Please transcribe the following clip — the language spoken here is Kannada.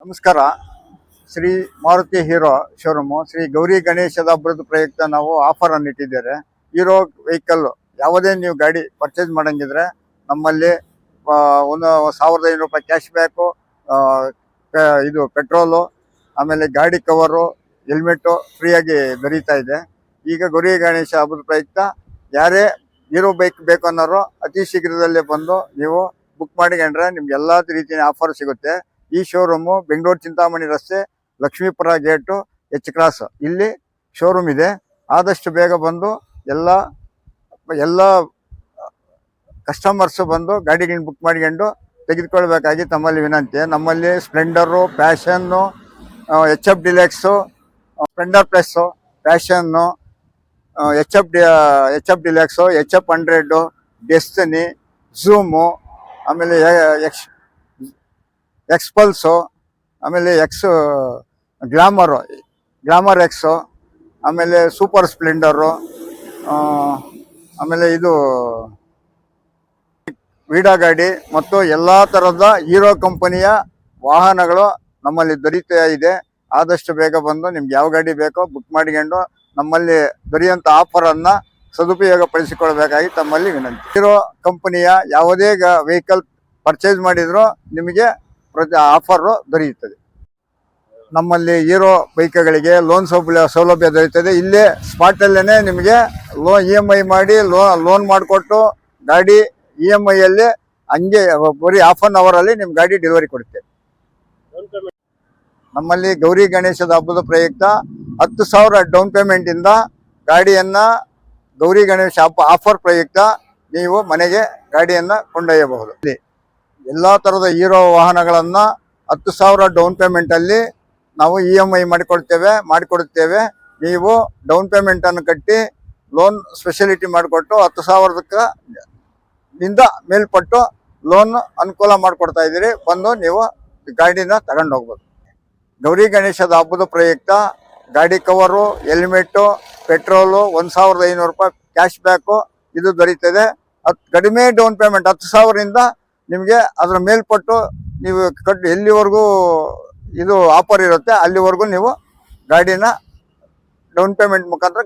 ನಮಸ್ಕಾರ. ಶ್ರೀ ಮಾರುತಿ ಹೀರೋ ಶೋರೂಮು ಶ್ರೀ ಗೌರಿ ಗಣೇಶದ ಹಬ್ಬದ ಪ್ರಯುಕ್ತ ನಾವು ಆಫರ್ ಅನ್ನು ಇಟ್ಟಿದ್ದೇವೆ. ಹೀರೋ ವೆಹಿಕಲ್ ಯಾವುದೇ ನೀವು ಗಾಡಿ ಪರ್ಚೇಸ್ ಮಾಡಂಗಿದ್ರೆ ನಮ್ಮಲ್ಲಿ ಒಂದು 1500 ರೂಪಾಯಿ ಕ್ಯಾಶ್ ಬ್ಯಾಕು, ಇದು ಪೆಟ್ರೋಲು, ಆಮೇಲೆ ಗಾಡಿ ಕವರು, ಹೆಲ್ಮೆಟ್ಟು ಫ್ರೀಯಾಗಿ ದೊರೀತಾ ಇದೆ. ಈಗ ಗೌರಿ ಗಣೇಶ ಹಬ್ಬದ ಪ್ರಯುಕ್ತ ಯಾರೇ ಹೀರೋ ಬೈಕ್ ಬೇಕು ಅನ್ನೋರು ಅತಿ ಶೀಘ್ರದಲ್ಲೇ ಬಂದು ನೀವು ಬುಕ್ ಮಾಡಿಕೊಂಡ್ರೆ ನಿಮ್ಗೆ ಎಲ್ಲ ರೀತಿಯ ಆಫರ್ ಸಿಗುತ್ತೆ. ಈ ಶೋರೂಮು ಬೆಂಗಳೂರು ಚಿಂತಾಮಣಿ ರಸ್ತೆ, ಲಕ್ಷ್ಮೀಪುರ ಗೇಟು, ಎಚ್ ಕ್ರಾಸ್ ಇಲ್ಲಿ ಶೋರೂಮ್ ಇದೆ. ಆದಷ್ಟು ಬೇಗ ಬಂದು ಎಲ್ಲ ಕಸ್ಟಮರ್ಸು ಬಂದು ಗಾಡಿಗಳನ್ನ ಬುಕ್ ಮಾಡಿಕೊಂಡು ತೆಗೆದುಕೊಳ್ಬೇಕಾಗಿ ತಮ್ಮಲ್ಲಿ ವಿನಂತಿ. ನಮ್ಮಲ್ಲಿ Splendor, Passion, HF Deluxe, Splendor Plus, Passion, HF Deluxe, HF 100, Destiny, Zoom, ಆಮೇಲೆ ಎಕ್ಸ್ಪಲ್ಸು, ಆಮೇಲೆ ಗ್ಲಾಮರ್ ಎಕ್ಸು, ಆಮೇಲೆ ಸೂಪರ್ ಸ್ಪ್ಲೆಂಡರು, ಆಮೇಲೆ ಇದು ವೀಡಾ ಗಾಡಿ ಮತ್ತು ಎಲ್ಲ ಥರದ ಹೀರೋ ಕಂಪನಿಯ ವಾಹನಗಳು ನಮ್ಮಲ್ಲಿ ದೊರೀತಾ ಇದೆ. ಆದಷ್ಟು ಬೇಗ ಬಂದು ನಿಮ್ಗೆ ಯಾವ ಗಾಡಿ ಬೇಕೋ ಬುಕ್ ಮಾಡಿಕೊಂಡು ನಮ್ಮಲ್ಲಿ ದೊರೆಯುವಂಥ ಆಫರನ್ನು ಸದುಪಯೋಗ ಪಡಿಸಿಕೊಳ್ಬೇಕಾಗಿ ತಮ್ಮಲ್ಲಿ ವಿನಂತಿ. ಹೀರೋ ಕಂಪನಿಯ ಯಾವುದೇ ವೆಹಿಕಲ್ ಪರ್ಚೇಸ್ ಮಾಡಿದರೂ ನಿಮಗೆ ಆಫರು ದೊರೆಯುತ್ತದೆ. ನಮ್ಮಲ್ಲಿ ಹೀರೋ ಬೈಕ್ಗಳಿಗೆ ಲೋನ್ ಸೌಲಭ್ಯ ದೊರೆಯುತ್ತದೆ. ಇಲ್ಲೇ ಸ್ಪಾಟಲ್ಲೇ ನಿಮಗೆ EMI ಮಾಡಿ ಲೋನ್ ಮಾಡಿಕೊಟ್ಟು ಗಾಡಿ EMI ಅಲ್ಲಿ ಹಂಗೆ ಬರೀ ½ ಅನ್ ಅವರಲ್ಲಿ ನಿಮ್ಮ ಗಾಡಿ ಡೆಲಿವರಿ ಕೊಡುತ್ತೆ. ನಮ್ಮಲ್ಲಿ ಗೌರಿ ಗಣೇಶದ ಹಬ್ಬದ ಪ್ರಯುಕ್ತ 10,000 ಡೌನ್ ಪೇಮೆಂಟಿಂದ ಗಾಡಿಯನ್ನು ಗೌರಿ ಗಣೇಶ ಆಫರ್ ಪ್ರಯುಕ್ತ ನೀವು ಮನೆಗೆ ಗಾಡಿಯನ್ನು ಕೊಂಡೊಯ್ಯಬಹುದು. ಎಲ್ಲ ಥರದ ಹೀರೋ ವಾಹನಗಳನ್ನು 10,000 ಡೌನ್ ಪೇಮೆಂಟಲ್ಲಿ ನಾವು EMI ಮಾಡಿಕೊಡುತ್ತೇವೆ. ನೀವು ಡೌನ್ ಪೇಮೆಂಟನ್ನು ಕಟ್ಟಿ ಲೋನ್ ಸ್ಪೆಷಲಿಟಿ ಮಾಡಿಕೊಟ್ಟು 10,000ದಿಂದ ಮೇಲ್ಪಟ್ಟು ಲೋನ್ ಅನುಕೂಲ ಮಾಡಿಕೊಡ್ತಾ ಇದ್ದೀರಿ. ಬಂದು ನೀವು ಗಾಡಿನ ತಗೊಂಡು ಹೋಗ್ಬೋದು. ಗೌರಿ ಗಣೇಶದ ಹಬ್ಬದ ಪ್ರಯುಕ್ತ ಗಾಡಿ ಕವರು, ಹೆಲ್ಮೆಟ್ಟು, ಪೆಟ್ರೋಲು 1,500 ರೂಪಾಯಿ ಕ್ಯಾಶ್ ಬ್ಯಾಕು ಇದು ದೊರೀತದೆ. ಕಡಿಮೆ ಡೌನ್ ಪೇಮೆಂಟ್ 10,000ರಿಂದ ನಿಮಗೆ ಅದರ ಮೇಲ್ಪಟ್ಟು ನೀವು ಎಲ್ಲಿವರೆಗೂ ಇದು ಆಫರ್ ಇರುತ್ತೆ ಅಲ್ಲಿವರೆಗೂ ನೀವು ಗಾಡಿನ ಡೌನ್ ಪೇಮೆಂಟ್ ಮುಖಾಂತರ